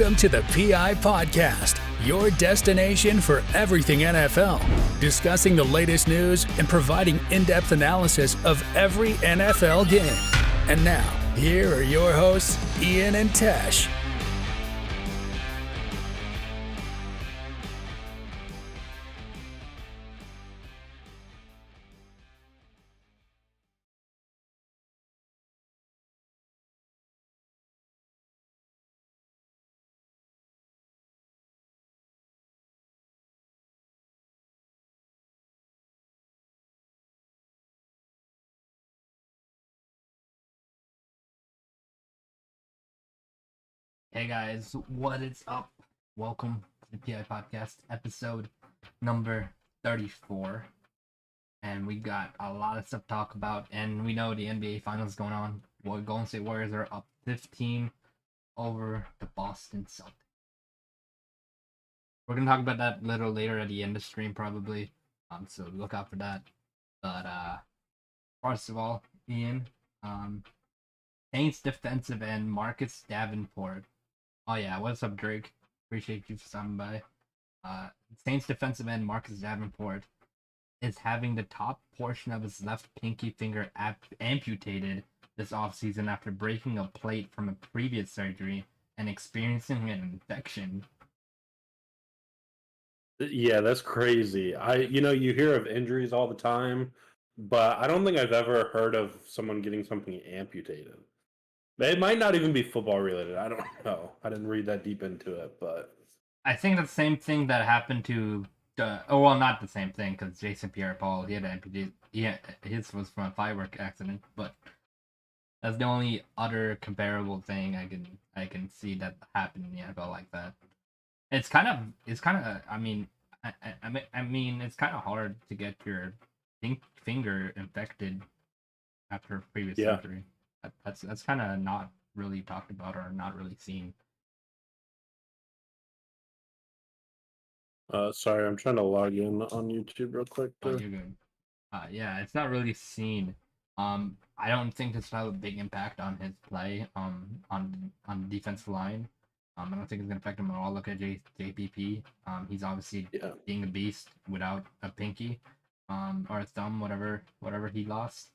Welcome to the PI Podcast, your destination for everything NFL, discussing the latest news and providing in-depth analysis of every NFL game. And now, here are your hosts, Ian and Tesh. Hey guys, what is up? Welcome to the PI Podcast, episode number 34. And we got a lot of stuff to talk about, and we know the NBA Finals is going on. Well, Golden State Warriors are up 15 over the Boston Celtics. We're going to talk about that a little later at the end of the stream, probably. So look out for that. But, first of all, Ian, Saints defensive end Marcus Davenport. Oh yeah, what's up, Drake? Appreciate you for stopping by. Saints defensive end Marcus Davenport is having the top portion of his left pinky finger amputated this offseason after breaking a plate from a previous surgery and experiencing an infection. Yeah, that's crazy. You hear of injuries all the time, but I don't think I've ever heard of someone getting something amputated. It might not even be football related. I don't know. I didn't read that deep into it, but I think the same thing that happened to not the same thing, because Jason Pierre-Paul, he had amputated. His was from a firework accident, but that's the only other comparable thing I can see that happened in the NFL like that. It's kind of. I mean, it's kind of hard to get your finger infected after previous surgery. That's kind of not really talked about or not really seen. Sorry, I'm trying to log in on YouTube real quick. Oh, you're good. Yeah, it's not really seen. I don't think this will have a big impact on his play. On the defensive line. I don't think it's gonna affect him at all. Look at JPP. He's obviously being a beast without a pinky, or a thumb, whatever he lost.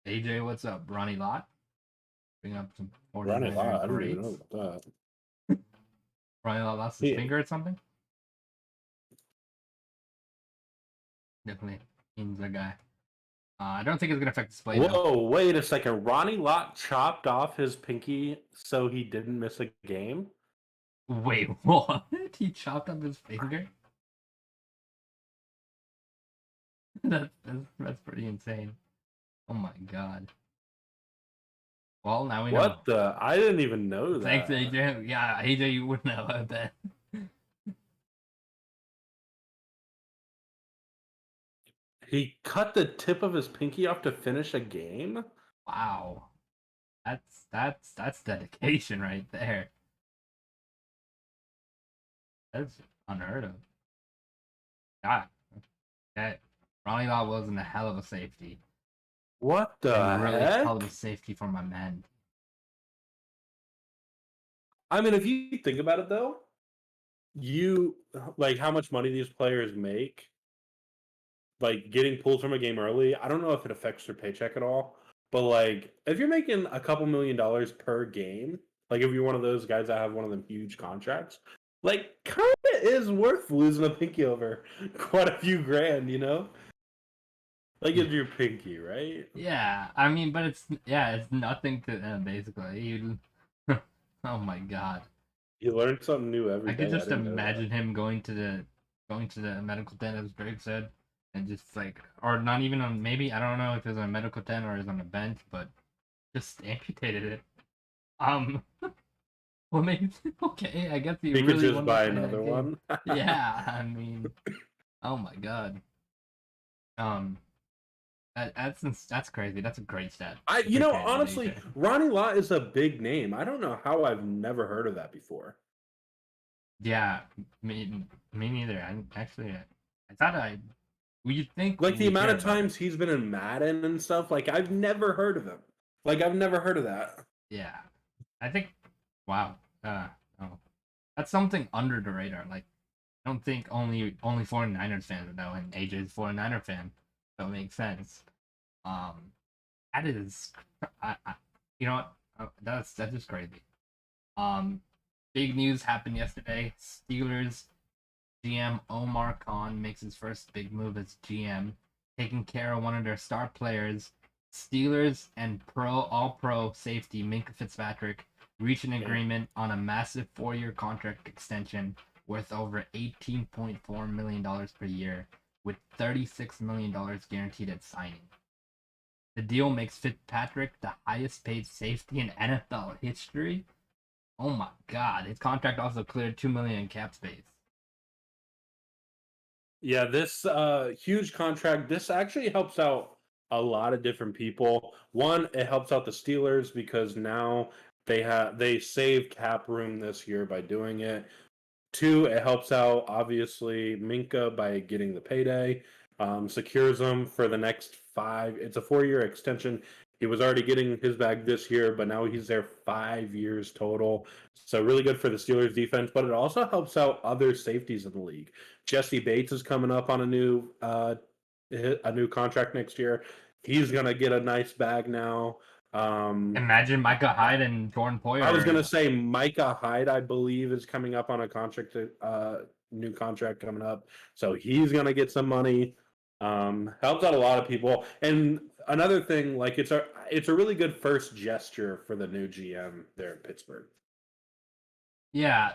AJ, what's up? Ronnie Lott? Bring up some Ronnie Lott, I don't even know about that. Ronnie Lott lost his finger or something? Definitely. He's a guy. I don't think it's going to affect his play. Whoa, wait a second. Ronnie Lott chopped off his pinky so he didn't miss a game? Wait, what? He chopped off his finger? That's pretty insane. Oh my god. Well, now we know. What the? I didn't even know that. Thanks, AJ. Yeah, AJ, you would know, I bet. He cut the tip of his pinky off to finish a game? Wow. That's dedication right there. That's unheard of. God. Okay. Ronnie Lott wasn't a hell of a safety. What the heck? Really hell of a safety for my man. I mean, if you think about it, though, how much money these players make, getting pulled from a game early, I don't know if it affects their paycheck at all, but, if you're making a couple $1 million per game, if you're one of those guys that have one of them huge contracts, kind of is worth losing a pinky over quite a few grand, you know? It's your pinky, right? Yeah, I mean, but it's nothing to them, basically. Oh my god. You learn something new every day. I could just imagine him going to the medical tent, as Greg said, and just or not even on, maybe, I don't know if it's on a medical tent or is on a bench, but just amputated it. Well, maybe, okay, I guess he could just buy another one. Yeah, I mean, oh my god. That's crazy. That's a great stat. Honestly, Ronnie Lott is a big name. I don't know how I've never heard of that before. Yeah, me neither. I thought you'd think the amount of times he's been in Madden and stuff. I've never heard of him. I've never heard of that. Yeah, I think. Wow, No. That's something under the radar. Like, I don't think only 49ers fans would know, and AJ's a 49er fan, so it makes sense. That is, you know what? That's just crazy. Big news happened yesterday. Steelers GM Omar Khan makes his first big move as GM, taking care of one of their star players. Steelers and all-pro safety Minkah Fitzpatrick reach an agreement on a massive 4-year contract extension worth over $18.4 million per year, with $36 million guaranteed at signing. The deal makes Fitzpatrick the highest paid safety in NFL history. Oh my god, his contract also cleared $2 million in cap space. Yeah, this huge contract, this actually helps out a lot of different people. One, it helps out the Steelers because now they save cap room this year by doing it. Two, it helps out obviously Minkah by getting the payday. Secures them for the next 5. It's a 4-year extension. He was already getting his bag this year, but now he's there 5 years total. So really good for the Steelers defense, but it also helps out other safeties in the league. Jesse Bates is coming up on a new contract next year. He's gonna get a nice bag now. Imagine Micah Hyde and Jordan Poyer. I was gonna say Micah Hyde, I believe, is coming up on a contract, new contract coming up, so he's gonna get some money. Helps out a lot of people, and another thing, like it's a really good first gesture for the new GM there in Pittsburgh. Yeah,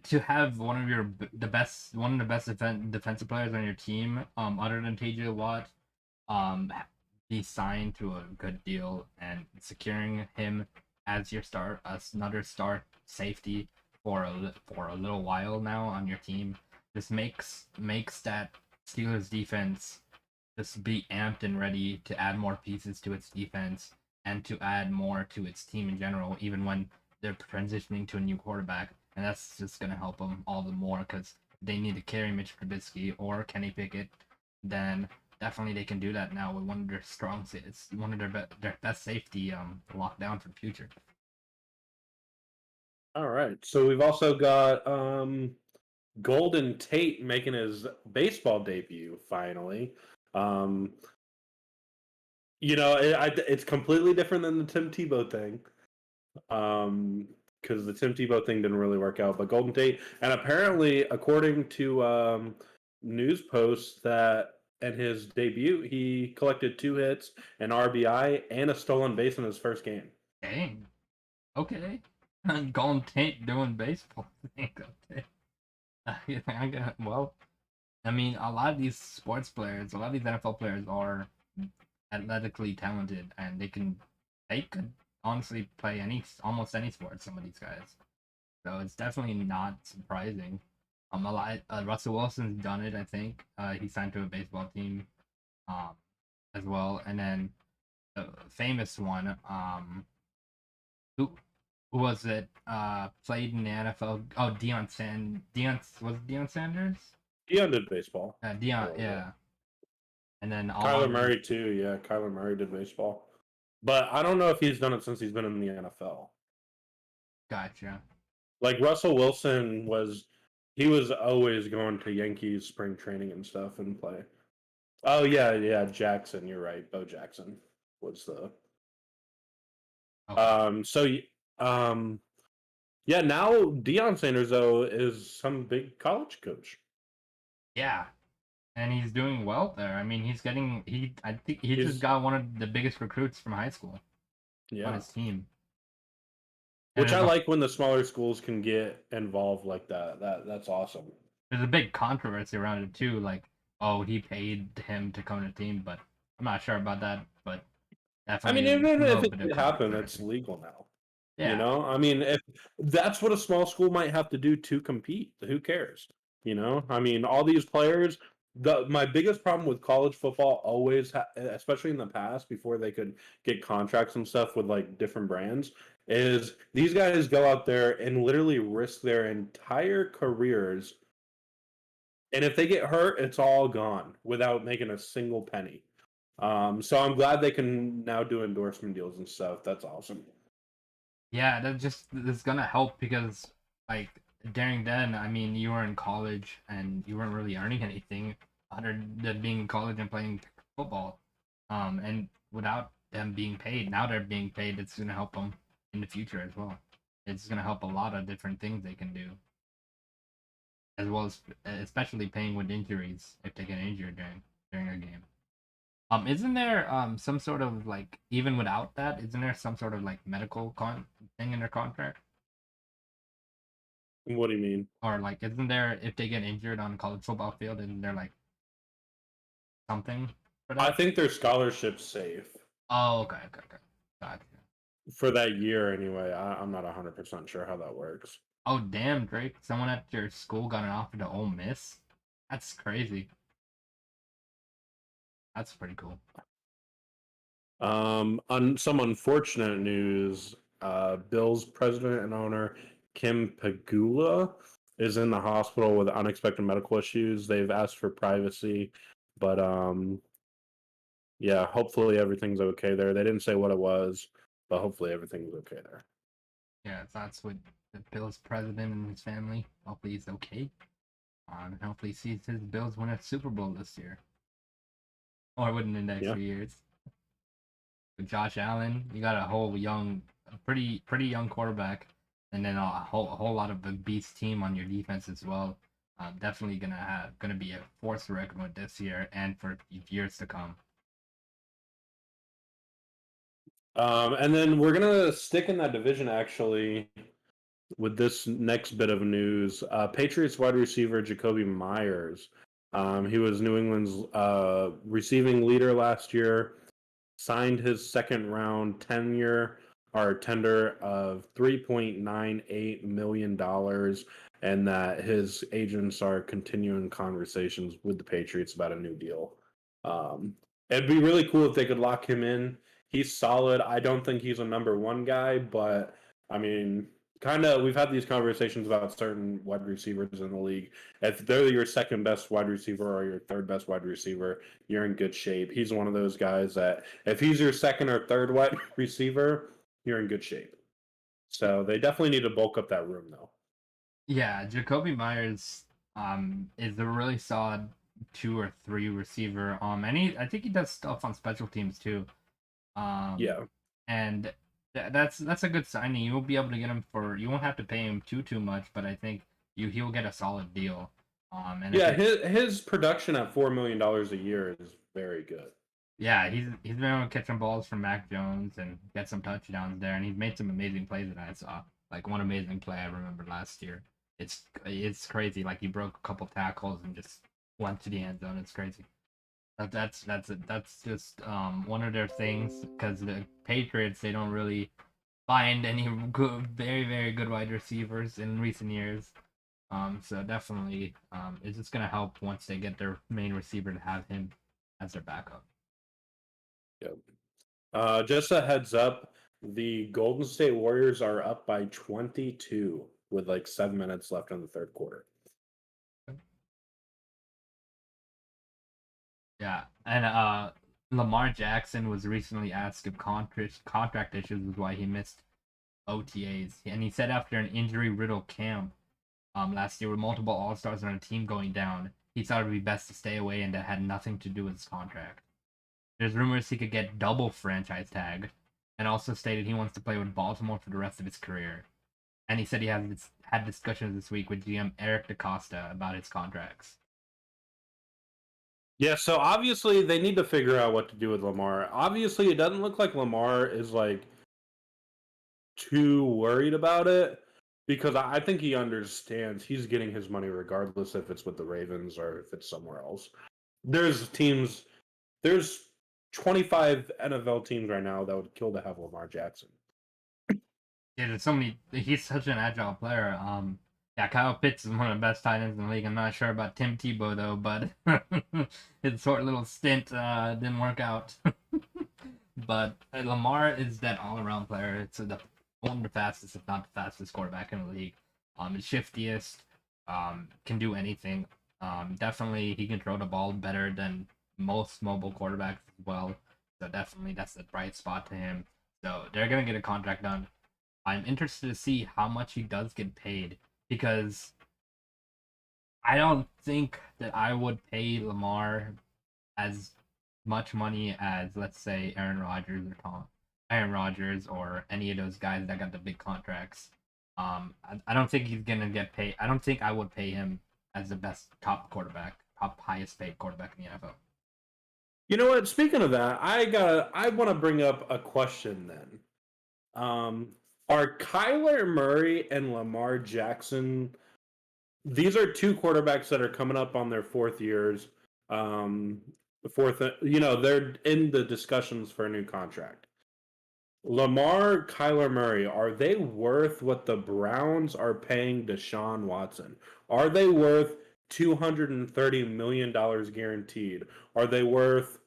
to have one of the best defensive players on your team, other than TJ Watt, be signed to a good deal and securing him as your another star safety for a little while now on your team just makes that Steelers defense just be amped and ready to add more pieces to its defense and to add more to its team in general, even when they're transitioning to a new quarterback. And that's just going to help them all the more because they need to carry Mitch Trubisky or Kenny Pickett. Then definitely they can do that now with one of their one of their best safety locked down for the future. All right, so we've also got Golden Tate making his baseball debut finally. It's completely different than the Tim Tebow thing. Because the Tim Tebow thing didn't really work out, but Golden Tate, and apparently, according to news posts, that at his debut, he collected 2 hits, an RBI, and a stolen base in his first game. Dang. Okay. Golden Tate doing baseball. Well, I mean, a lot of these sports players, a lot of these NFL players are athletically talented, and they could honestly play almost any sport. Some of these guys, so it's definitely not surprising. Russell Wilson's done it. I think he signed to a baseball team, as well. And then the famous one, who was it? Played in the NFL. Oh, Deion Sanders. Deion did baseball. Deion, yeah. And then Kyler Murray too. Yeah, Kyler Murray did baseball. But I don't know if he's done it since he's been in the NFL. Gotcha. Like Russell Wilson was always going to Yankees spring training and stuff and play. Oh yeah, Jackson. You're right. Bo Jackson was the. Okay. Yeah. Now Deion Sanders though is some big college coach. Yeah. And he's doing well there. I mean, I think he just got one of the biggest recruits from high school on his team. Which I like when the smaller schools can get involved like that. That's awesome. There's a big controversy around it too. Like, oh, he paid him to come to the team, but I'm not sure about that. But definitely, I mean, even if it happened, it's legal now. Yeah. You know, I mean, if that's what a small school might have to do to compete, who cares? You know, I mean, all these players. My biggest problem with college football always, especially in the past, before they could get contracts and stuff with like different brands, is these guys go out there and literally risk their entire careers, and if they get hurt, it's all gone without making a single penny. So I'm glad they can now do endorsement deals and stuff. That's awesome. Yeah, that's gonna help because like during then, I mean, you were in college and you weren't really earning anything other than being in college and playing football. And without them being paid, now they're being paid. It's gonna help them in the future as well. It's gonna help a lot of different things they can do, as well as especially paying with injuries if they get injured during a game. Isn't there some sort of like even without that, isn't there some sort of like medical thing in their contract? What do you mean? Or like, isn't there if they get injured on a college football field, isn't there like something for I that? think their scholarship's safe Oh, okay. Gotcha. for that year anyway. I'm not 100% sure how that works. Oh damn, Drake! Someone at your school got an offer to Ole Miss. That's crazy. That's pretty cool. On some unfortunate news, Bills president and owner Kim Pagula is in the hospital with unexpected medical issues. They've asked for privacy, but yeah, hopefully everything's okay there. They didn't say what it was, but hopefully everything's okay there. Yeah, that's what the Bills president and his family. Hopefully he's okay. And hopefully he sees his Bills win a Super Bowl this year, or within the next Yeah. few years. With Josh Allen, you got a pretty young quarterback, and then a whole lot of a beast team on your defense as well. Definitely gonna be a force to reckon with this year and for years to come. And then we're gonna stick in that division actually with this next bit of news. Patriots wide receiver Jacoby Myers. He was New England's receiving leader last year. Signed his second round tenure or tender of $3.98 million, and that his agents are continuing conversations with the Patriots about a new deal. Um, it'd be really cool if they could lock him in. He's solid. I don't think he's a number one guy, but I mean, kind of, we've had these conversations about certain wide receivers in the league. If they're your second best wide receiver or your third best wide receiver, you're in good shape. He's one of those guys that if he's your second or third wide receiver, you're in good shape. So they definitely need to bulk up that room, though. Yeah, Jacoby Myers is a really solid 2 or 3 receiver. I think he does stuff on special teams too. Yeah. And that's a good signing. You will be able to get him for you won't have to pay him too much, but I think he'll get a solid deal. And Yeah, his production at $4 million a year is very good. yeah, he's been able to catch some balls from Mac Jones and get some touchdowns there, and he's made some amazing plays that I saw. Like one amazing play I remember last year. It's crazy. Like he broke a couple tackles and just went to the end zone. It's crazy. That's just one of their things because the Patriots they don't really find any good, very good wide receivers in recent years. So definitely it's just gonna help once they get their main receiver to have him as their backup. Yep. Just a heads up, the Golden State Warriors are up by 22 with like 7 minutes left in the third quarter. Yeah, and Lamar Jackson was recently asked if contract issues was why he missed OTAs, and he said after an injury-riddled camp last year with multiple All-Stars on a team going down, he thought it would be best to stay away and that had nothing to do with his contract. There's rumors he could get double franchise tag, and also stated he wants to play with Baltimore for the rest of his career. And he said he had discussions this week with GM Eric DaCosta about his contracts. Yeah, so obviously they need to figure out what to do with Lamar. Obviously, it doesn't look like Lamar is like too worried about it because I think he understands he's getting his money regardless if it's with the Ravens or if it's somewhere else. There's 25 NFL teams right now that would kill to have Lamar Jackson. Yeah, there's so many. He's such an agile player. Yeah, Kyle Pitts is one of the best tight ends in the league. I'm not sure about Tim Tebow though, but his short little stint didn't work out. But Lamar is that all-around player. It's one of the fastest, if not the fastest, quarterback in the league. Is shiftiest. Can do anything. Definitely he can throw the ball better than most mobile quarterbacks as well. So definitely that's the bright spot to him. So they're gonna get a contract done. I'm interested to see how much he does get paid, because I don't think that I would pay Lamar as much money as, let's say, Aaron Rodgers or any of those guys that got the big contracts. I don't think he's gonna get paid. I don't think I would pay him as the best top highest paid quarterback in the NFL. You know what? Speaking of that, I want to bring up a question then. Are Kyler Murray and Lamar Jackson? These are two quarterbacks that are coming up on their fourth years. They're in the discussions for a new contract. Lamar, Kyler Murray, are they worth what the Browns are paying Deshaun Watson? Are they worth $230 million guaranteed? Are they worth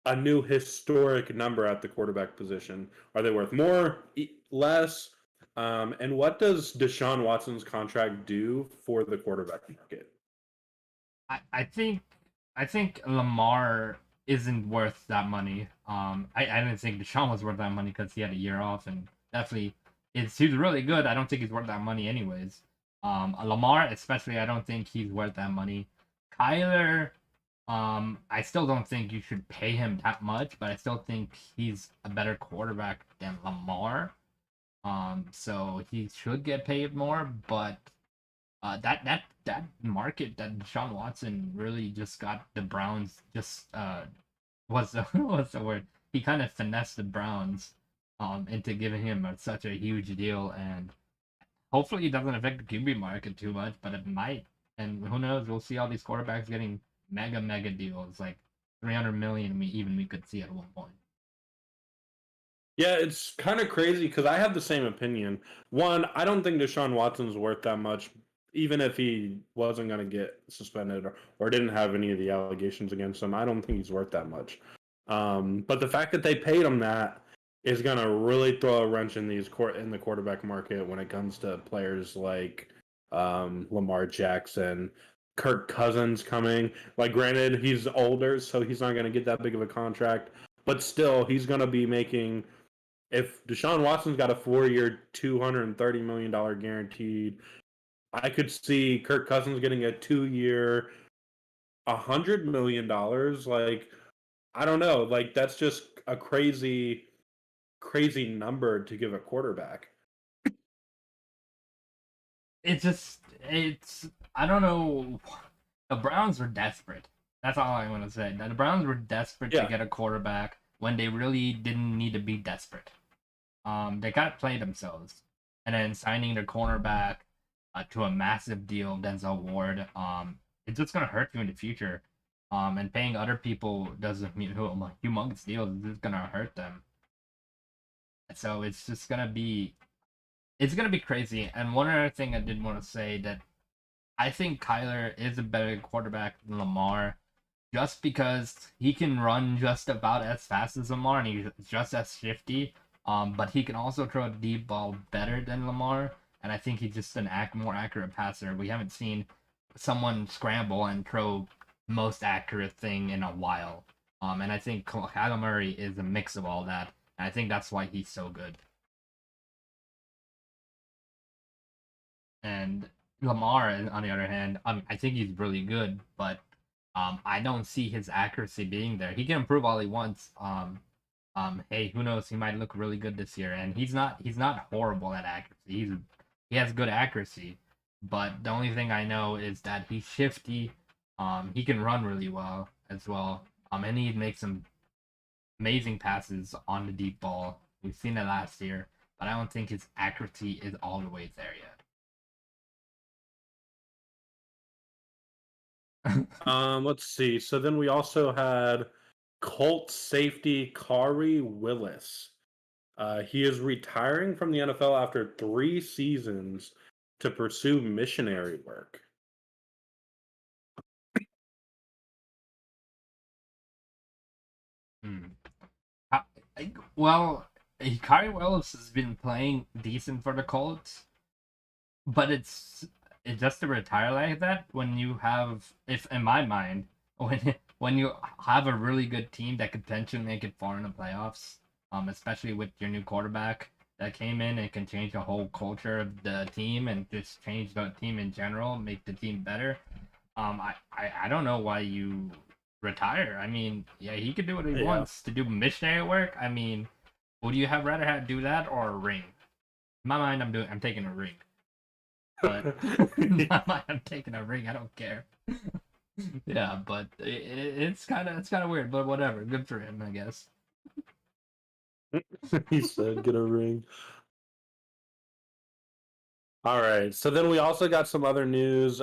a new historic number at the quarterback position? Are they worth more, less? And what does Deshaun Watson's contract do for the quarterback market? I think Lamar isn't worth that money. I didn't think Deshaun was worth that money because he had a year off, and definitely he's really good. I don't think he's worth that money anyways. Lamar especially, I don't think he's worth that money. Kyler, I still don't think you should pay him that much, but I still think he's a better quarterback than Lamar. So he should get paid more, but that market that Deshaun Watson really just got the Browns just what's the word? He kind of finessed the Browns into giving him such a huge deal, and hopefully it doesn't affect the QB market too much, but it might. And who knows? We'll see all these quarterbacks getting mega deals, like 300 million. We could see at one point. Yeah, it's kind of crazy because I have the same opinion. One, I don't think Deshaun Watson's worth that much, even if he wasn't going to get suspended or didn't have any of the allegations against him. I don't think he's worth that much. But the fact that they paid him that is going to really throw a wrench in the quarterback market when it comes to players like Lamar Jackson, Kirk Cousins coming. Like, granted, he's older, so he's not going to get that big of a contract, but still, he's going to be making. If Deshaun Watson's got a 4-year, $230 million guaranteed, I could see Kirk Cousins getting a 2-year, $100 million. Like, I don't know. Like, that's just a crazy number to give a quarterback. I don't know. The Browns were desperate. That's all I want to say. The Browns were desperate to get a quarterback when they really didn't need to be desperate. They got to play themselves, and then signing their cornerback to a massive deal, Denzel Ward. It's just gonna hurt you in the future. And paying other people doesn't mean humongous deals. It's just gonna hurt them. So it's gonna be crazy. And one other thing I did want to say, that I think Kyler is a better quarterback than Lamar, just because he can run just about as fast as Lamar and he's just as shifty. But he can also throw a deep ball better than Lamar, and I think he's just an more accurate passer. We haven't seen someone scramble and throw most accurate thing in a while. And I think Kyler Murray is a mix of all that, and I think that's why he's so good. And Lamar, on the other hand, I think he's really good, but I don't see his accuracy being there. He can improve all he wants. Hey, who knows? He might look really good this year, and he's not horrible at accuracy. He has good accuracy, but the only thing I know is that he's shifty. He can run really well as well. And he makes some amazing passes on the deep ball. We've seen it last year, but I don't think his accuracy is all the way there yet. Let's see. So then we also had Colts safety Khari Willis. He is retiring from the NFL after 3 seasons to pursue missionary work. Well, Khari Willis has been playing decent for the Colts, but it's just to retire like that when you have, if in my mind, when you have a really good team that could potentially make it far in the playoffs, especially with your new quarterback, that came in and can change the whole culture of the team and just change the team in general, make the team better. I don't know why you retire. I mean, yeah, he could do what he wants to do missionary work. I mean, would you have rather have do that or a ring? In my mind, I'm taking a ring. But in my mind, I'm taking a ring. I don't care. Yeah, but it's kind of weird, but whatever. Good for him, I guess. He said, "Get a ring." All right. So then we also got some other news.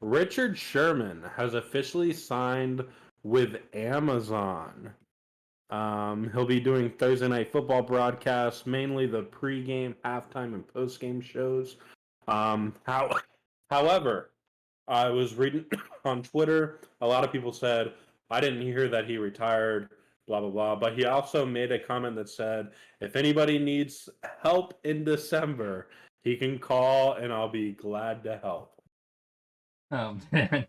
Richard Sherman has officially signed with Amazon. He'll be doing Thursday Night Football broadcasts, mainly the pregame, halftime, and postgame shows. However, I was reading on Twitter, a lot of people said, I didn't hear that he retired, blah, blah, blah. But he also made a comment that said, if anybody needs help in December, he can call and I'll be glad to help. Oh man,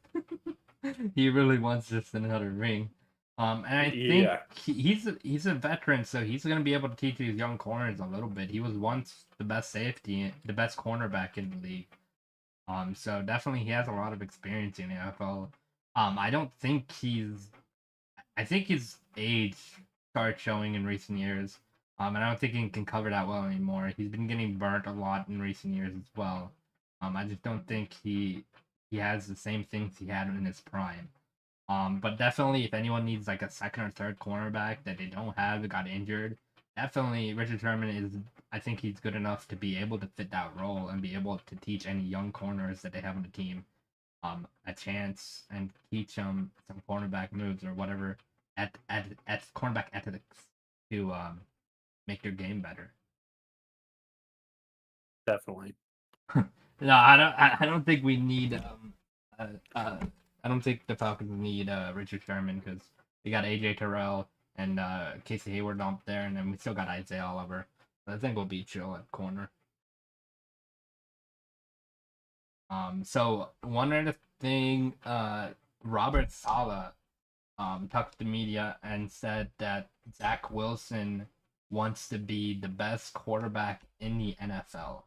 he really wants just another ring. And I think he's a veteran, so he's gonna be able to teach these young corners a little bit. He was once the best safety, the best cornerback in the league. So definitely he has a lot of experience in the NFL. I don't think I think his age starts showing in recent years. And I don't think he can cover that well anymore. He's been getting burnt a lot in recent years as well. I just don't think he has the same things he had in his prime. But definitely, if anyone needs like a second or third cornerback that they don't have, got injured, definitely Richard Sherman is. I think he's good enough to be able to fit that role and be able to teach any young corners that they have on the team, a chance and teach them some cornerback moves or whatever at cornerback ethics to make their game better. Definitely. No, I don't think we need I don't think the Falcons need Richard Sherman because we got AJ Terrell and Casey Hayward up there, and then we still got Isaiah Oliver. So I think we'll be chill at corner. So one other thing, Robert Saleh talked to the media and said that Zach Wilson wants to be the best quarterback in the NFL.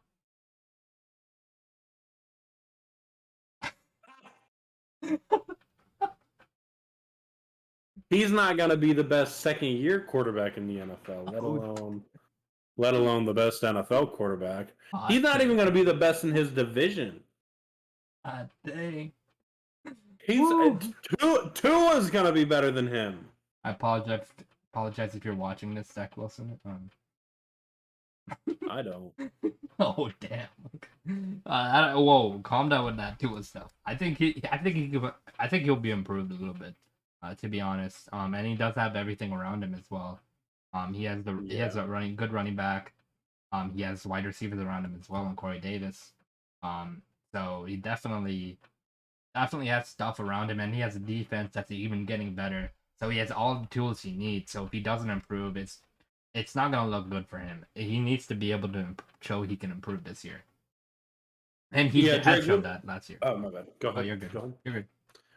He's not going to be the best second-year quarterback in the NFL, let alone the best NFL quarterback. He's not even going to be the best in his division. Dang. Tua's going to be better than him. I apologize if you're watching this, Zach Wilson. I don't. Oh damn! Whoa, calm down with that Tua stuff. I think he'll be improved a little bit. To be honest, and he does have everything around him as well. He has a good running back. He has wide receivers around him as well, and Corey Davis. So he definitely has stuff around him, and he has a defense that's even getting better. So he has all the tools he needs. So if he doesn't improve, it's not gonna look good for him. He needs to be able to show he can improve this year, and he has shown that last year. Oh my bad. Go ahead. Oh, you're good. Go ahead. You're good.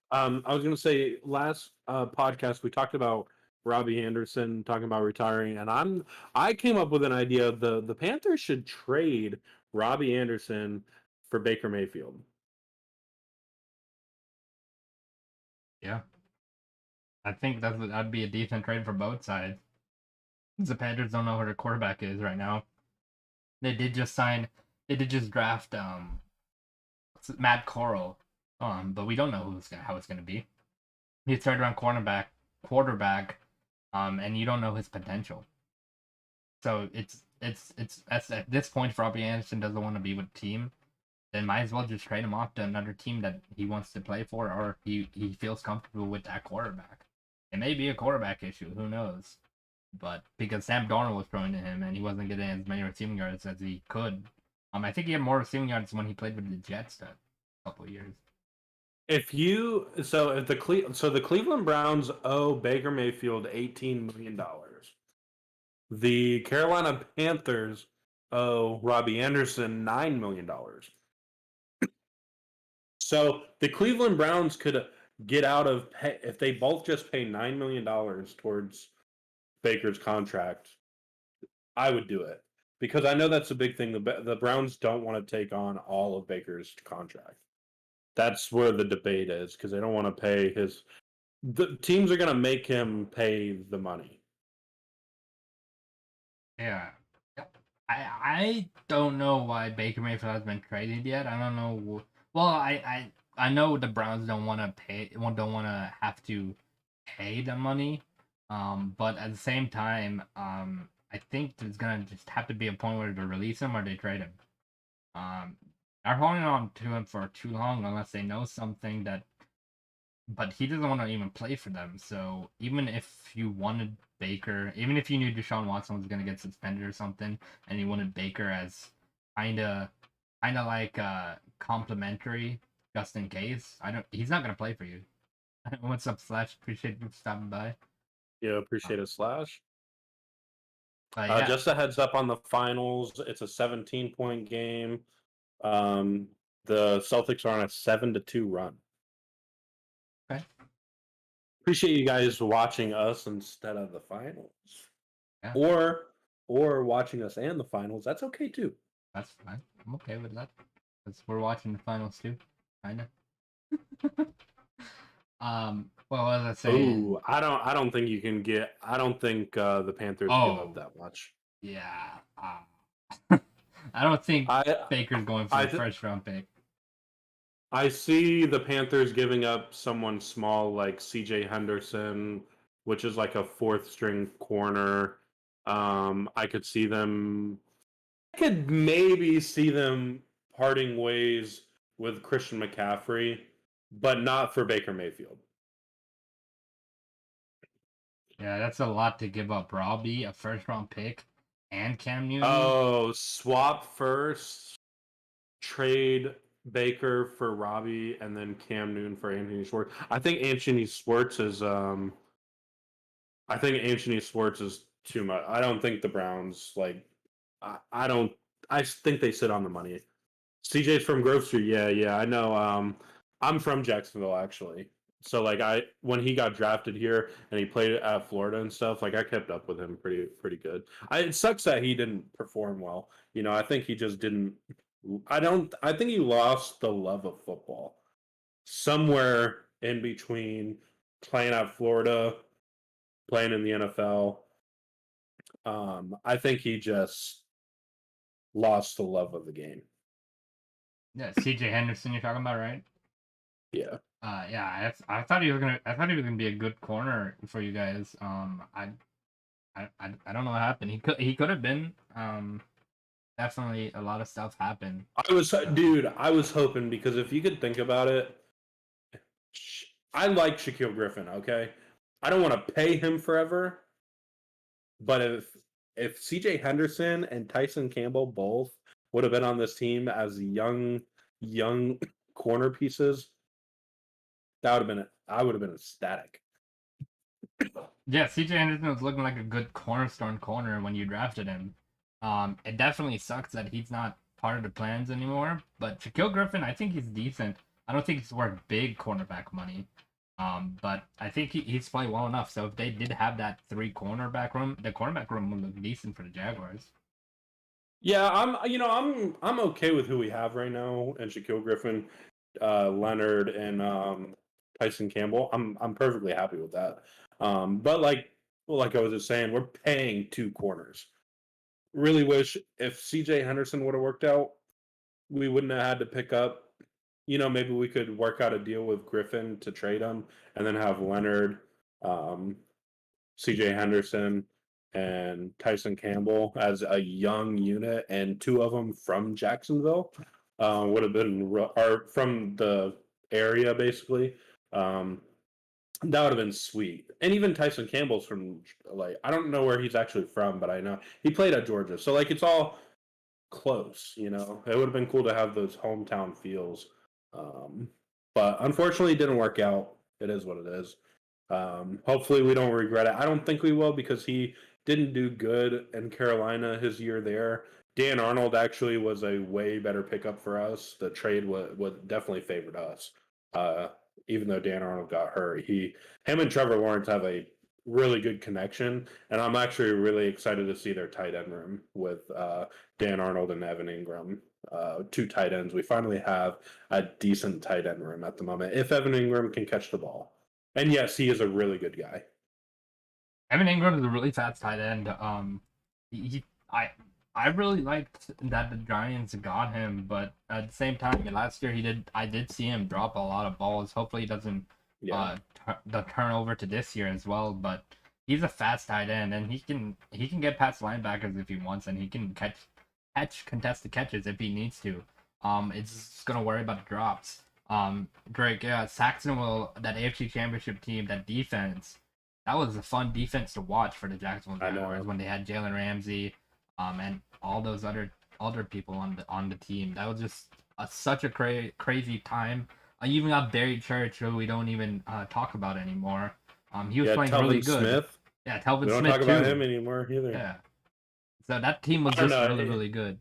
I was gonna say last podcast we talked about Robbie Anderson talking about retiring, and I came up with an idea. The Panthers should trade Robbie Anderson for Baker Mayfield. Yeah, I think that'd be a decent trade for both sides. The Panthers don't know who their quarterback is right now. They did just draft Matt Corral, but we don't know how it's gonna be. He's third round quarterback, and you don't know his potential. So it's at this point, if Robbie Anderson doesn't want to be with the team, then might as well just trade him off to another team that he wants to play for, or he feels comfortable with that quarterback. It may be a quarterback issue, who knows? But because Sam Darnold was throwing to him and he wasn't getting as many receiving yards as he could, I think he had more receiving yards when he played with the Jets that couple of years. The Cleveland Browns owe Baker Mayfield $18 million. The Carolina Panthers owe Robbie Anderson $9 million. So the Cleveland Browns could get out of if they both just pay $9 million towards Baker's contract. I would do it. because I know that's a big thing. The Browns don't want to take on all of Baker's contract. That's where the debate is because they don't want to pay his. The teams are going to make him pay the money. Yeah. Yep. I don't know why Baker Mayfield has been traded yet. I don't know. Well, I know the Browns don't want to pay. Don't want to have to pay the money. But at the same time, I think there's gonna just have to be a point where they release him or they trade him. They're holding on to him for too long unless they know something that. But he doesn't want to even play for them. So even if you wanted Baker, even if you knew Deshaun Watson was gonna get suspended or something, and you wanted Baker as kinda like complimentary just in case, he's not gonna play for you. What's up, Slash? Appreciate you stopping by. Yeah, appreciate it, Slash. Yeah. Just a heads up on the finals. It's a 17-point game. The Celtics are on a 7-2 run. Okay. Appreciate you guys watching us instead of the finals. Yeah. Or watching us and the finals. That's okay too. That's fine. I'm okay with that. Because we're watching the finals too. Kinda. What was I saying? Ooh, I don't think you can get. I don't think the Panthers give up that much. Yeah. I don't think Baker's going for the first round pick. I see the Panthers giving up someone small like CJ Henderson, which is like a fourth string corner. I could see them. I could maybe see them parting ways with Christian McCaffrey, but not for Baker Mayfield. Yeah, that's a lot to give up. Robbie, a first round pick, and Cam Newton. Oh, swap first, trade Baker for Robbie, and then Cam Newton for Anthony Schwartz. I think Anthony Schwartz is too much. I don't think the Browns I think they sit on the money. CJ's from Grove Street. Yeah, I know. I'm from Jacksonville actually. So when he got drafted here and he played at Florida and stuff, I kept up with him pretty good. It sucks that he didn't perform well. I think he just didn't. I think he lost the love of football somewhere in between playing at Florida, playing in the NFL. I think he just lost the love of the game. Yeah, CJ Henderson, you're talking about, right? Yeah. Yeah. I thought he was gonna be a good corner for you guys. I don't know what happened. He could have been. Definitely a lot of stuff happened. I was hoping, because if you could think about it, I like Shaquille Griffin. Okay, I don't want to pay him forever, but if CJ Henderson and Tyson Campbell both would have been on this team as young corner pieces, I would have been ecstatic. Yeah, CJ Henderson was looking like a good cornerstone corner when you drafted him. It definitely sucks that he's not part of the plans anymore. But Shaquille Griffin, I think he's decent. I don't think he's worth big cornerback money. But I think he's playing well enough. So if they did have that cornerback room, the cornerback room would look decent for the Jaguars. Yeah, I'm okay with who we have right now, and Shaquille Griffin, Leonard, and Tyson Campbell. I'm perfectly happy with that. But like I was just saying, we're paying 2 corners. Really wish if CJ Henderson would have worked out, we wouldn't have had to pick up. Maybe we could work out a deal with Griffin to trade him, and then have Leonard, CJ Henderson, and Tyson Campbell as a young unit, and 2 of them from Jacksonville would have been from the area basically. That would have been sweet. And even Tyson Campbell's from I don't know where he's actually from, but I know he played at Georgia, so it's all close. It would have been cool to have those hometown feels. But unfortunately, it didn't work out. It is what it is. Hopefully we don't regret it. I don't think we will, because he didn't do good in Carolina his year there. Dan Arnold actually was a way better pickup for us. The trade would definitely favored us. Even though Dan Arnold got hurt, him and Trevor Lawrence have a really good connection, and I'm actually really excited to see their tight end room with Dan Arnold and Evan Ingram, two tight ends. We finally have a decent tight end room at the moment. If Evan Ingram can catch the ball, and yes, he is a really good guy. Evan Ingram is a really fast tight end. He I really liked that the Giants got him, but at the same time, last year I did see him drop a lot of balls. Hopefully, he doesn't the turnover to this year as well. But he's a fast tight end, and he can get past linebackers if he wants, and he can catch contested catches if he needs to. It's just gonna worry about drops. Drake, yeah, Saxonville, that AFC Championship team, that defense. That was a fun defense to watch for the Jacksonville Jaguars when they had Jalen Ramsey, and all those other people on the team. That was just such a crazy time. You even got Barry Church, who we don't even talk about anymore. He was playing really good. Smith. Yeah, Telvin Smith. We don't talk about him anymore either. Yeah. So that team was just really good.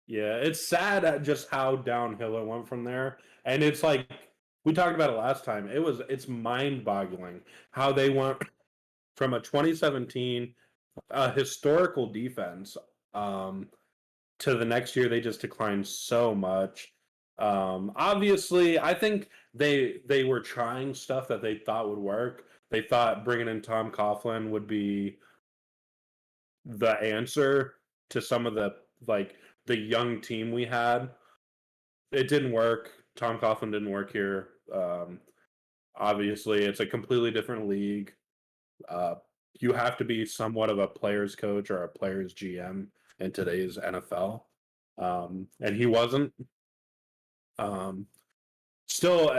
Yeah, it's sad at just how downhill it went from there, and it's like we talked about it last time. It's mind-boggling how they went from a 2017 historical defense to the next year they just declined so much. Obviously, I think they were trying stuff that they thought would work. They thought bringing in Tom Coughlin would be the answer to some of the young team we had. It didn't work. Tom Coughlin didn't work here. Obviously, it's a completely different league. You have to be somewhat of a player's coach or a player's GM in today's NFL. And he wasn't. Still,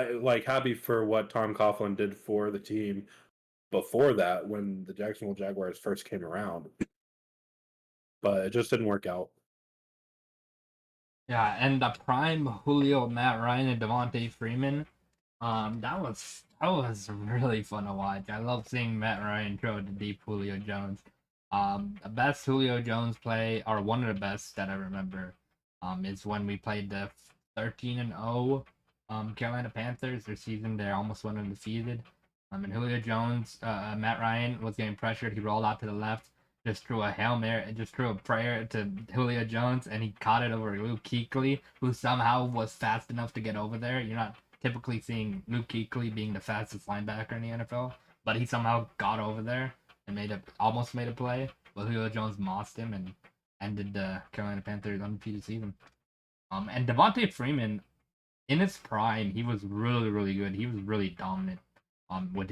happy for what Tom Coughlin did for the team before that when the Jacksonville Jaguars first came around. But it just didn't work out. Yeah, and the prime Julio, Matt Ryan, and Devontae Freeman, that was really fun to watch. I love seeing Matt Ryan throw to deep Julio Jones. The best Julio Jones play, or one of the best that I remember, is when we played the 13-0 Carolina Panthers. Their season, they almost went undefeated. And Julio Jones, Matt Ryan was getting pressured. He rolled out to the left, just threw a Hail Mary, just threw a prayer to Julio Jones, and he caught it over Luke Kuechly, who somehow was fast enough to get over there. You're not typically seeing Luke Kuechly being the fastest linebacker in the NFL, but he somehow got over there and almost made a play. But Julio Jones mossed him and ended the Carolina Panthers' undefeated season. And Devontae Freeman, in his prime, he was really, really good. He was really dominant. With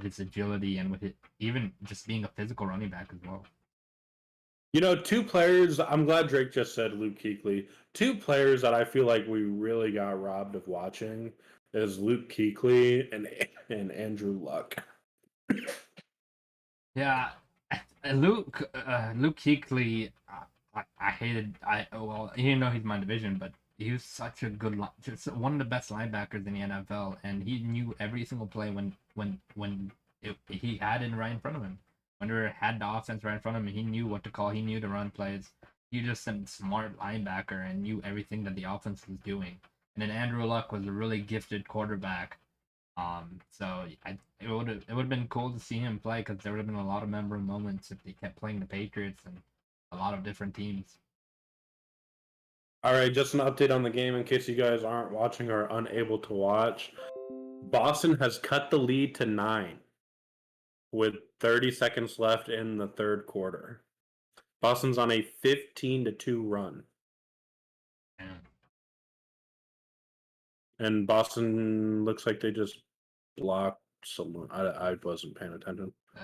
his agility and with it, even just being a physical running back as well. You know, two players, I'm glad Drake just said Luke Kuechly. Two players that I feel like we really got robbed of watching is Luke Kuechly and Andrew Luck. Yeah, Luke Kuechly, I hated. Even though he's my division, but he was such a good, just one of the best linebackers in the NFL, and he knew every single play when he had it right in front of him. Whenever had the offense right in front of him, he knew what to call. He knew to run plays. He just a smart linebacker and knew everything that the offense was doing. And then Andrew Luck was a really gifted quarterback. So it would have been cool to see him play because there would have been a lot of memorable moments if they kept playing the Patriots and a lot of different teams. All right, just an update on the game in case you guys aren't watching or unable to watch. Boston has cut the lead to 9 with 30 seconds left in the third quarter. Boston's on a 15-2 run. Yeah. And Boston looks like they just blocked someone. I wasn't paying attention. Yeah.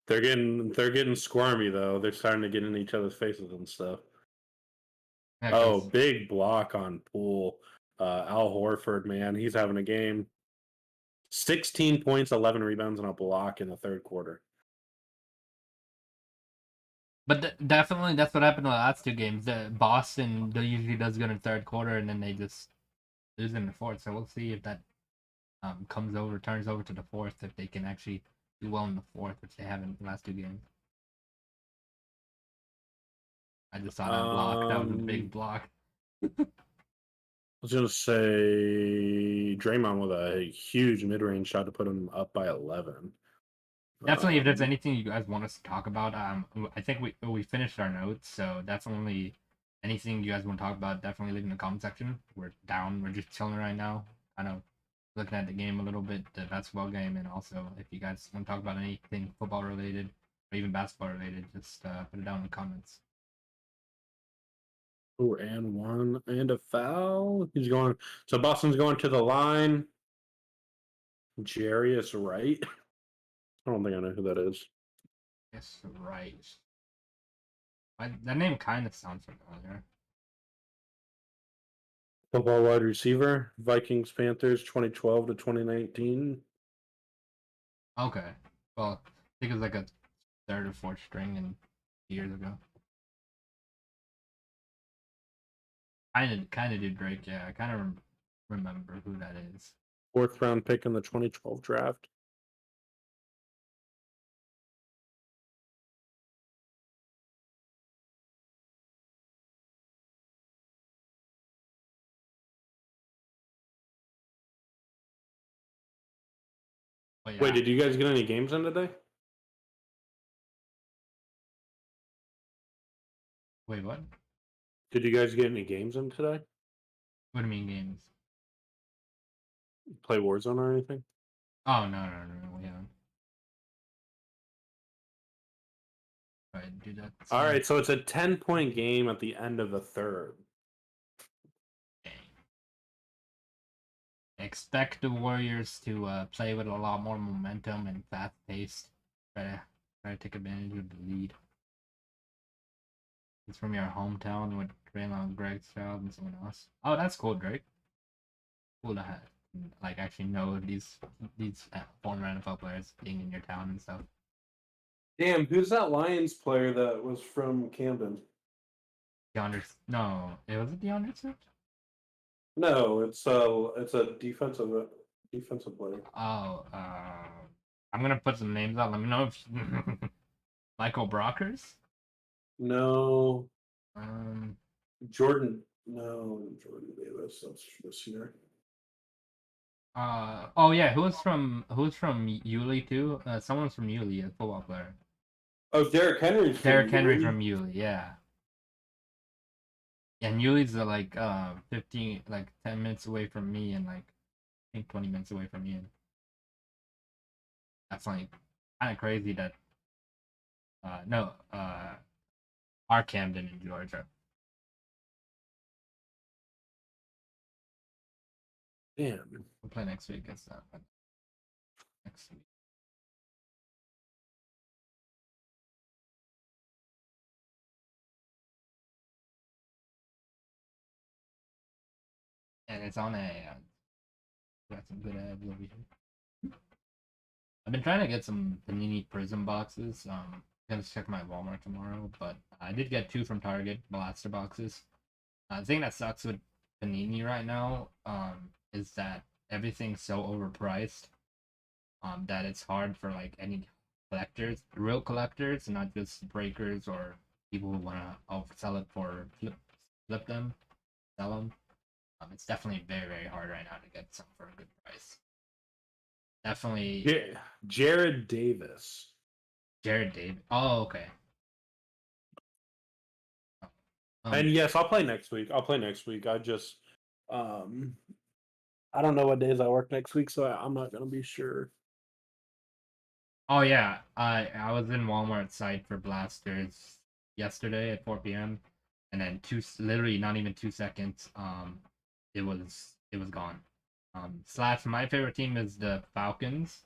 They're getting squirmy though. They're starting to get in each other's faces and stuff. Yeah, big block on Poole. Al Horford, man, he's having a game. 16 points, 11 rebounds, and a block in the third quarter. But definitely, that's what happened in the last two games. Boston usually does good in the third quarter, and then they just lose in the fourth. So we'll see if that turns over to the fourth, if they can actually do well in the fourth, which they haven't in the last two games. I just saw that block. That was a big block. I was going to say Draymond with a huge mid-range shot to put him up by 11. Definitely, if there's anything you guys want us to talk about, I think we finished our notes, so definitely anything you guys want to talk about, definitely leave in the comment section. We're down. We're just chilling right now. I know, looking at the game a little bit, the basketball game, and also if you guys want to talk about anything football related or even basketball related, just put it down in the comments. Oh, and one and a foul. He's going. So Boston's going to the line. Jarius Wright. I don't think I know who that is. Yes, right. That name kind of sounds familiar. Football wide receiver. Vikings Panthers 2012 to 2019. Okay. Well, I think it was like a third or fourth string and years ago. Kind of did Drake. Yeah, I kind of remember who that is. 4th round pick in the 2012 draft. But yeah. Wait, did you guys get any games in today? Wait, what? Did you guys get any games in today? What do you mean games? Play Warzone or anything? Oh no, we haven't. Alright, do that. All right, so it's a 10-point game at the end of the third. Expect the Warriors to play with a lot more momentum and fast paced. Try to take advantage of the lead. It's from your hometown with Draymond, Greg's child, and someone else. Oh, that's cool, Drake. Cool to have, like, actually know these former NFL players being in your town and stuff. Damn, who's that Lions player that was from Camden? DeAndre, no, it wasn't DeAndre Swift. No, it's a defensive player. Oh, I'm gonna put some names out. Let me know if Michael Brockers. No, Um, Jordan. No, Jordan Davis. That's this year. oh yeah, who's from Yulee too? Someone's from Yulee, a football player. Oh, Derrick Henry. Derrick Henry from Yulee, yeah. And Yulee's like 10 minutes away from me, and like I think 20 minutes away from you. That's like kind of crazy that our Camden in Georgia. Damn. We'll play next week against that. Next week. And it's on a. Got some good ads over here. I've been trying to get some Panini Prism boxes. Gonna check my Walmart tomorrow, but I did get 2 from Target, Blaster boxes. The thing that sucks with Panini right now, is that everything's so overpriced, that it's hard for like any collectors, real collectors, not just breakers or people who wanna sell it for flip them, sell them. It's definitely very, very hard right now to get some for a good price. Definitely. Jared Davis. Jared Davis. Oh, okay. And yes, I'll play next week. I just, I don't know what days I work next week, so I'm not gonna be sure. Oh yeah, I was in Walmart site for Blasters yesterday at 4 p.m. and then literally not even 2 seconds, it was gone. Slash, my favorite team is the Falcons.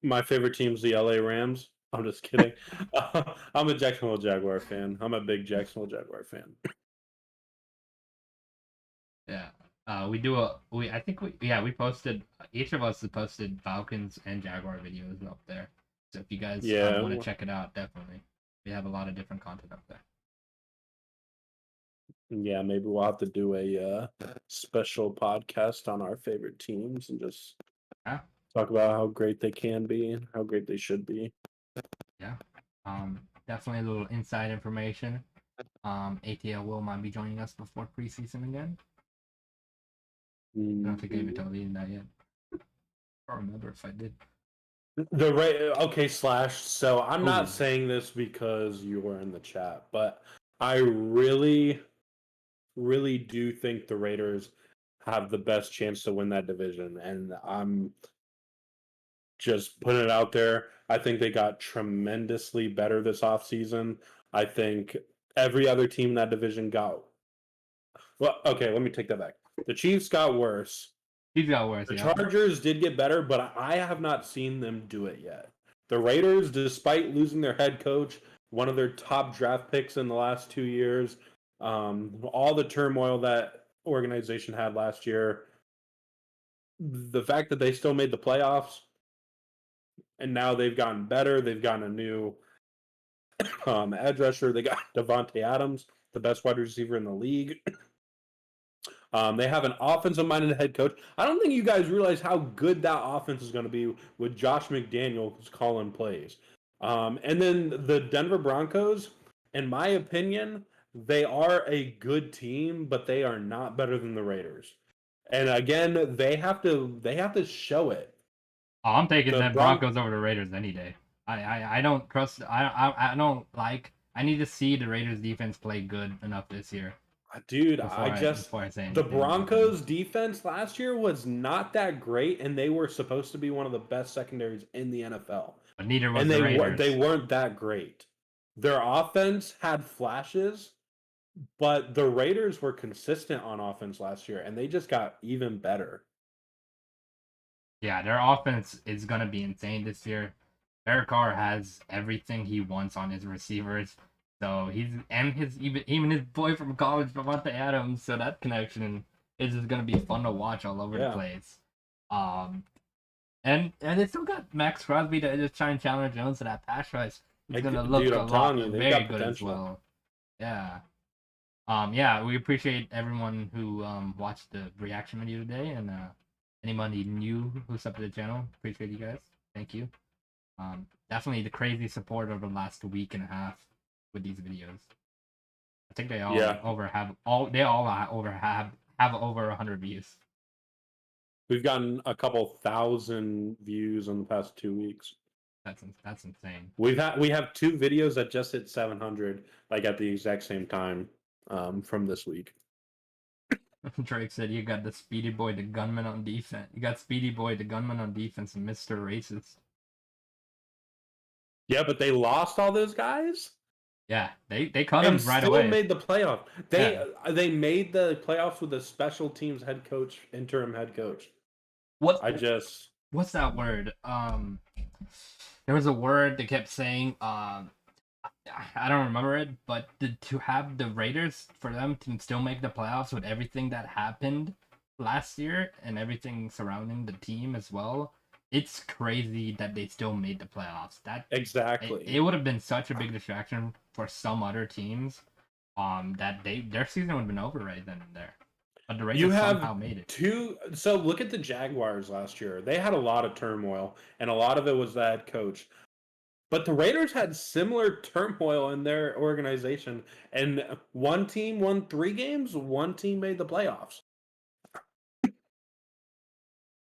My favorite team's the LA Rams. I'm just kidding. I'm a Jacksonville Jaguar fan. I'm a big Jacksonville Jaguar fan. Yeah. We posted, each of us have posted Falcons and Jaguar videos up there. So if you guys want to check it out, definitely. We have a lot of different content up there. Yeah, maybe we'll have to do a special podcast on our favorite teams and just talk about how great they can be and how great they should be. Yeah. Definitely a little inside information. ATL Will might be joining us before preseason again. I don't think I even told you that yet. I don't remember if I did. Okay, Slash. So I'm not Ooh. saying this because you were in the chat, but I really, really do think the Raiders have the best chance to win that division, and I'm just putting it out there. I think they got tremendously better this offseason. I think every other team in that division got well. Okay, let me take that back. The Chiefs got worse. He's got worse. The Yeah. Chargers did get better, but I have not seen them do it yet. The Raiders, despite losing their head coach, one of their top draft picks in the last 2 years, all the turmoil that organization had last year, the fact that they still made the playoffs, and now they've gotten better. They've gotten a new edge rusher. They got Devontae Adams, the best wide receiver in the league. They have an offensive-minded head coach. I don't think you guys realize how good that offense is going to be with Josh McDaniels calling plays. And then the Denver Broncos, in my opinion, they are a good team, but they are not better than the Raiders. And again, they have to show it. Oh, I'm taking The the Bron- Broncos over the Raiders any day. I don't trust. I don't like. I need to see the Raiders defense play good enough this year Dude, before I say anything. the Broncos defense last year was not that great, and they were supposed to be one of the best secondaries in the NFL. But neither was And the Raiders. they weren't that great. Their offense had flashes, but the Raiders were consistent on offense last year, and they just got even better. Yeah, their offense is gonna be insane this year. Derek Carr has everything he wants on his receivers. So his even his boy from college, Devontae Adams. So that connection is just gonna be fun to watch all over the place. And they still got Max Crosby to just try and challenge Jones to that pass rush. It's gonna look a lot very good as well. Yeah. Yeah, we appreciate everyone who watched the reaction video today, and anybody new who subbed to the channel. Appreciate you guys. Thank you. Definitely the crazy support over the last week and a half with these videos. I think they all have over 100 views. We've gotten a couple thousand views in the past 2 weeks. That's insane. We have 2 videos that just hit 700, like at the exact same time, from this week. Drake said you got the Speedy Boy, the gunman on defense. You got Speedy Boy, the gunman on defense, and Mr. Racist. Yeah, but they lost all those guys. Yeah, they cut him right away. Still made the playoff. They made the playoffs with a special teams head coach, interim head coach. What's that word? There was a word they kept saying. I don't remember it, but to have the Raiders, for them to still make the playoffs with everything that happened last year and everything surrounding the team as well, it's crazy that they still made the playoffs. Exactly. It would have been such a big distraction for some other teams, that their season would have been over right then and there. But the Raiders somehow made it. So look at the Jaguars last year. They had a lot of turmoil, and a lot of it was that coach. But the Raiders had similar turmoil in their organization, and one team won 3 games, one team made the playoffs.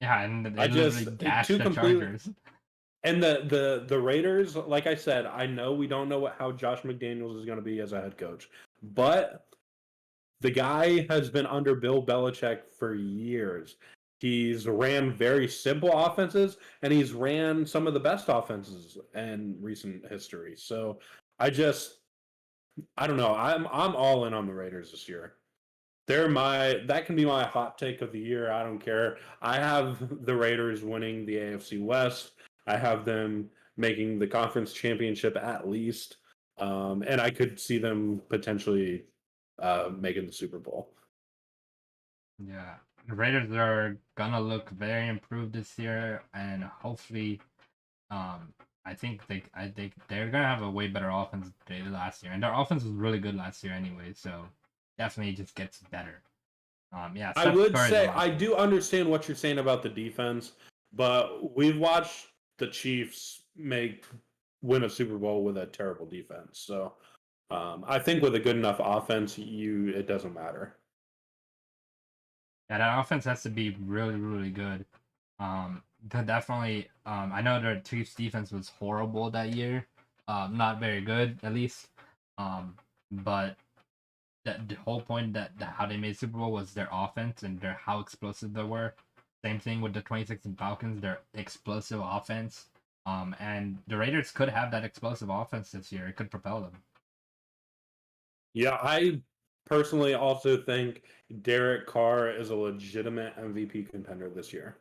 Yeah, and they literally gashed the Chargers. And the Raiders, like I said, I know we don't know how Josh McDaniels is going to be as a head coach, but the guy has been under Bill Belichick for years. He's ran very simple offenses, and he's ran some of the best offenses in recent history. So I don't know. I'm all in on the Raiders this year. That can be my hot take of the year. I don't care. I have the Raiders winning the AFC West. I have them making the conference championship at least, and I could see them potentially making the Super Bowl. Yeah, the Raiders are gonna look very improved this year, and hopefully, I think they're gonna have a way better offense than they did last year, and their offense was really good last year anyway. So definitely just gets better. Yeah, I would say I do understand what you're saying about the defense, but we've watched the Chiefs win a Super Bowl with a terrible defense. So I think with a good enough offense, it doesn't matter. Yeah, that offense has to be really, really good. definitely. I know the Chiefs defense was horrible that year. Not very good, at least. But the whole point that how they made Super Bowl was their offense and their how explosive they were. Same thing with the 2016 Falcons, their explosive offense. And the Raiders could have that explosive offense this year. It could propel them. Yeah, I personally also think Derek Carr is a legitimate MVP contender this year.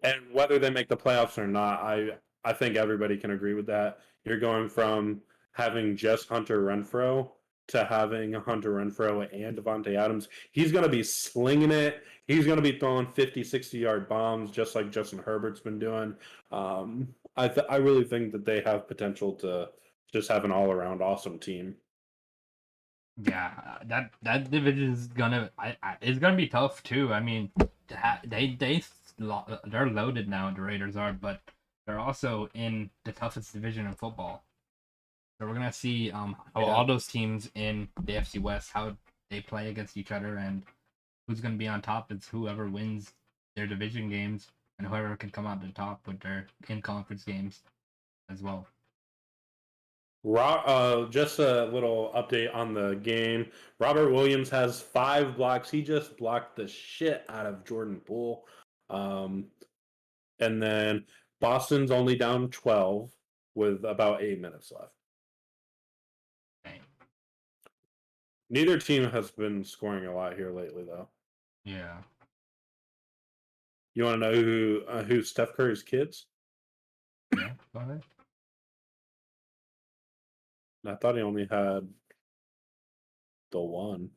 And whether they make the playoffs or not, I think everybody can agree with that. You're going from having just Hunter Renfrow to having Hunter Renfrow and Devontae Adams. He's going to be slinging it. He's going to be throwing 50, 60-yard bombs just like Justin Herbert's been doing. I really think that they have potential to just have an all-around awesome team. Yeah, that division is gonna it's gonna be tough too. I mean, they're loaded now. The Raiders are, but they're also in the toughest division in football. So we're gonna see how all those teams in the FC West, how they play against each other, and who's gonna be on top. It's whoever wins their division games and whoever can come out the top with their in-conference games as well. Just a little update on the game. Robert Williams has 5 blocks. He just blocked the shit out of Jordan Poole. And then Boston's only down 12 with about 8 minutes left. Okay. Neither team has been scoring a lot here lately, though. Yeah. You want to know who Steph Curry's kids? Yeah. Go ahead. I thought he only had the one.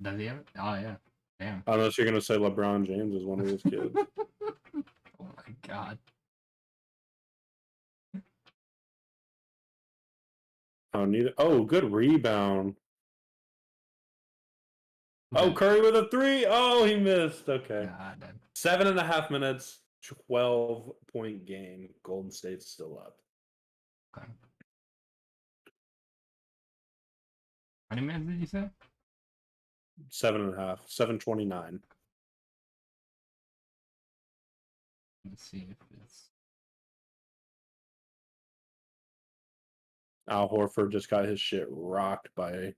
Does he have it? Oh yeah. Damn. Unless you're gonna say LeBron James is one of his kids. Oh my god. Oh, good rebound. Oh, Curry with a 3. Oh, he missed. Okay. God. 7.5 minutes, 12-point game. Golden State's still up. Okay. How many minutes did you say? 7.5. 7:29. Let's see if it's. Al Horford just got his shit rocked by.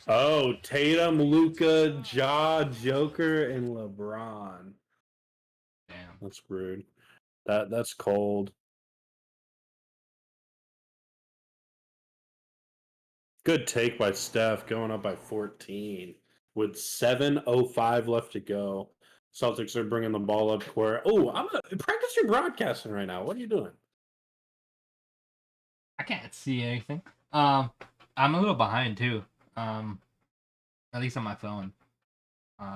Oh, Tatum, Luka, Ja, Joker, and LeBron. Damn. That's rude. That's cold. Good take by Steph, going up by 14 with 7:05 left to go. Celtics are bringing the ball up court. Oh, practice your broadcasting right now. What are you doing? I can't see anything. I'm a little behind too. At least on my phone. All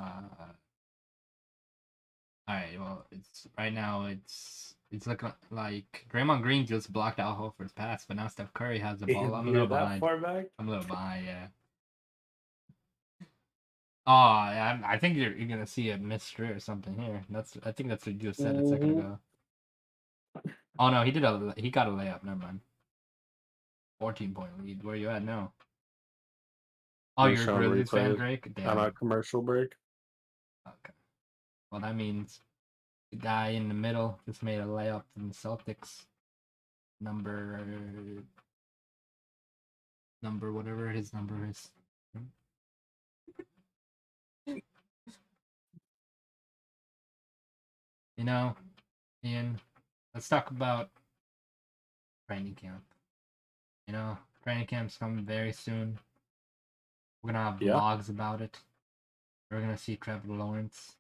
right. Well, it's right now. It's looking like Draymond Green just blocked out Horford's pass, but now Steph Curry has the ball. I'm a little behind. Far back? I'm a little behind. Yeah. Oh, I think you're gonna see a missed straight or something here. I think that's what you just said a second ago. Oh no, he got a layup. Never mind. 14-point lead. Where you at now? Oh, you're a Grizzlies fan, Drake? Damn. On a commercial break. Okay. Well, that means the guy in the middle just made a layup from the Celtics. Number whatever his number is. You know, Ian, let's talk about training camp. You know, training camp's coming very soon. We're gonna have vlogs about it. We're gonna see Trevor Lawrence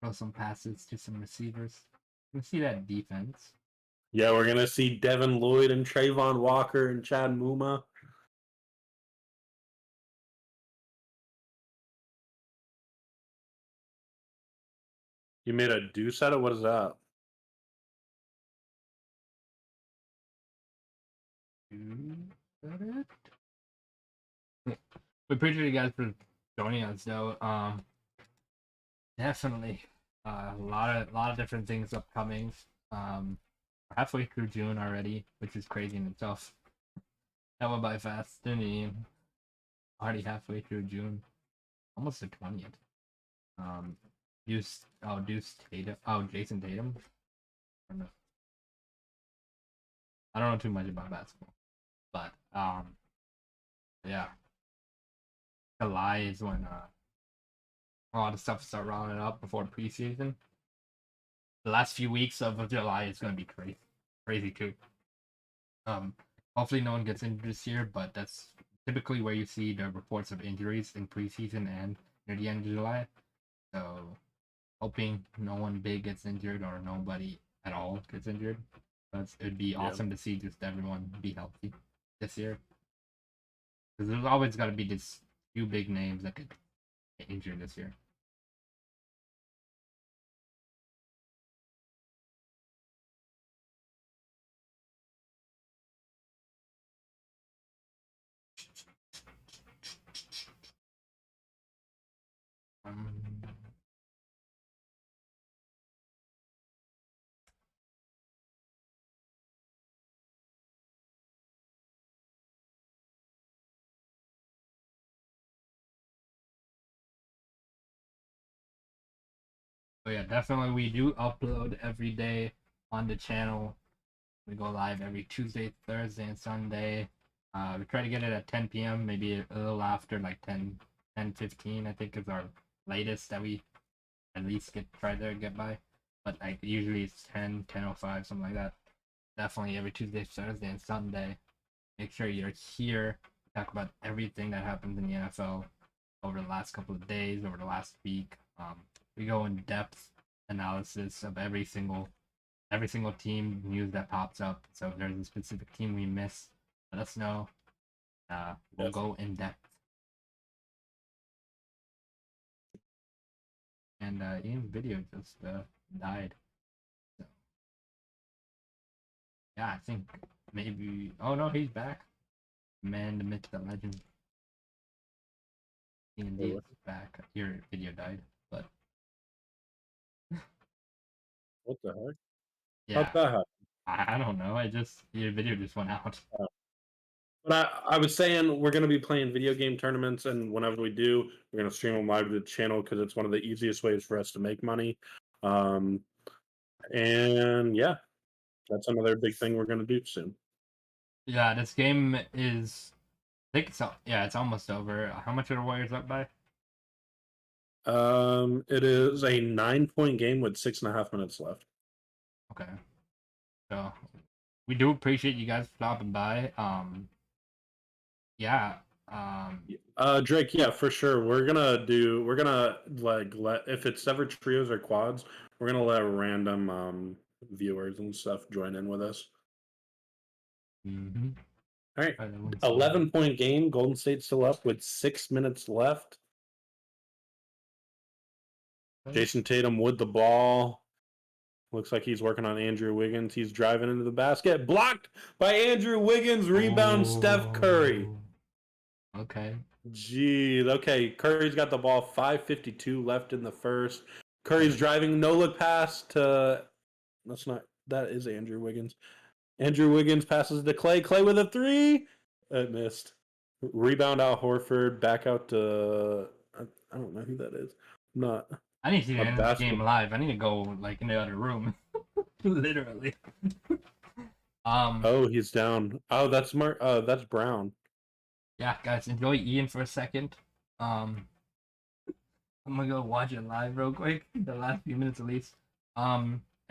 throw some passes to some receivers. We're gonna see that defense. Yeah, we're gonna see Devin Lloyd and Trayvon Walker and Chad Muma. You made a deuce out of what is that? Is that it? We appreciate you guys for joining us, though. Definitely a lot of different things upcoming. Halfway through June already, which is crazy in itself. That went by fast, didn't it? Already halfway through June, almost the 20th. Deuce Tatum. Jason Tatum. I don't know too much about basketball, but yeah, July is when a lot of stuff start rounding up before preseason. The last few weeks of July is going to be crazy too. Hopefully no one gets injured this year, but that's typically where you see the reports of injuries in preseason and near the end of July. So hoping no one big gets injured or nobody at all gets injured. But it'd be awesome to see just everyone be healthy this year. Because there's always got to be this few big names that could get injured this year. So yeah, definitely we do upload every day on the channel. We go live every Tuesday, Thursday, and Sunday. We try to get it at 10 p.m., maybe a little after, like 10:15, I think is our latest that we at least try to get by. But like usually it's 10:05, something like that. Definitely every Tuesday, Thursday, and Sunday. Make sure you're here. Talk about everything that happens in the NFL over the last couple of days, over the last week. We go in depth analysis of every single team news that pops up. So if there's a specific team we miss, let us know. We'll go in depth. And Ian's video just died. So yeah, I think maybe. Oh no, he's back. Man, the myth, the legend. Ian D is back. Your video died, but What the heck? yeah, How'd that happen? I don't know. Your video just went out. But I was saying we're going to be playing video game tournaments, and whenever we do, we're going to stream them live to the channel because it's one of the easiest ways for us to make money. And yeah, that's another big thing we're going to do soon. Yeah, this game is. I think it's almost over. How much are the Warriors up by? It is a 9-point game with 6.5 minutes left. Okay. So we do appreciate you guys stopping by. Yeah. Drake, yeah, for sure. We're gonna like let if it's ever trios or quads, we're gonna let random viewers and stuff join in with us. Mm-hmm. All right. 11-point game. Golden State still up with 6 minutes left. Jason Tatum with the ball. Looks like he's working on Andrew Wiggins. He's driving into the basket. Blocked by Andrew Wiggins. Rebound, Steph Curry. Okay. Geez. Okay, Curry's got the ball. 5:52 left in the first. Curry's driving. No look pass to... That is Andrew Wiggins. Andrew Wiggins passes to Clay. Clay with a three. It missed. Rebound Al Horford. Back out to... I don't know who that is. I need to see the end of the game live. I need to go like in the other room. Literally. Oh, he's down. Oh, that's that's Brown. Yeah, guys, enjoy Ian for a second. I'm gonna go watch it live real quick. The last few minutes at least.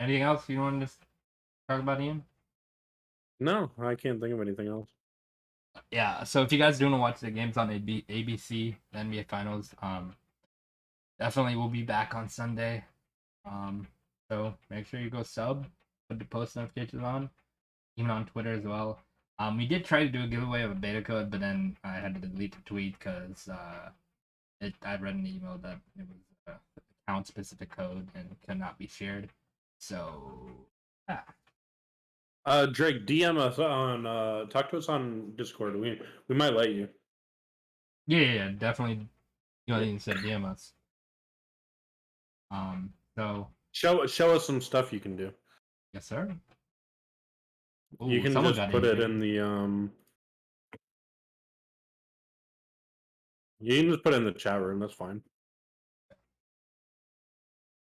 Anything else you want to talk about, Ian? No, I can't think of anything else. Yeah, so if you guys do want to watch the games on ABC, the NBA Finals, definitely we'll be back on Sunday. So make sure you go sub, put the post notifications on, even on Twitter as well. We did try to do a giveaway of a beta code, but then I had to delete the tweet because I read an email that it was an account specific code and could not be shared. So yeah. Drake, DM us on talk to us on Discord. We might let you. Yeah, definitely. You know, you said DM us. So show us some stuff you can do. Yes, sir. Ooh, you can just put it in the You can just put it in the chat room. That's fine.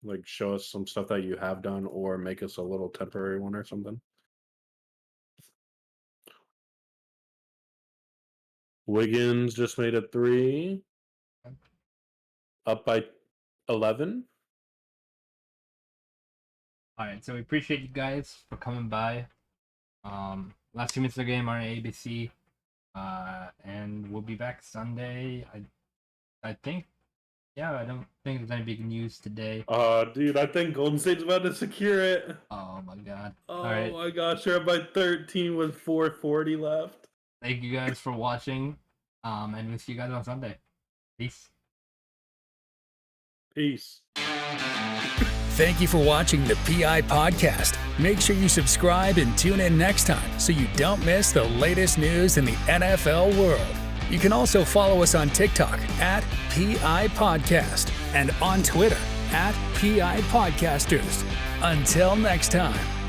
Like show us some stuff that you have done, or make us a little temporary one or something. Wiggins just made a 3. Up by 11. All right, so we appreciate you guys for coming by. Last 2 minutes of the game on ABC, and we'll be back Sunday. I think. Yeah, I don't think there's any big news today. Dude, I think Golden State's about to secure it. Oh my god. Oh All right. my gosh, they're up by 13 with 4:40 left. Thank you guys for watching. And we'll see you guys on Sunday. Peace. Peace. Thank you for watching the PI Podcast. Make sure you subscribe and tune in next time so you don't miss the latest news in the NFL world. You can also follow us on TikTok at PIPodcast and on Twitter at PIPodcasters. Until next time.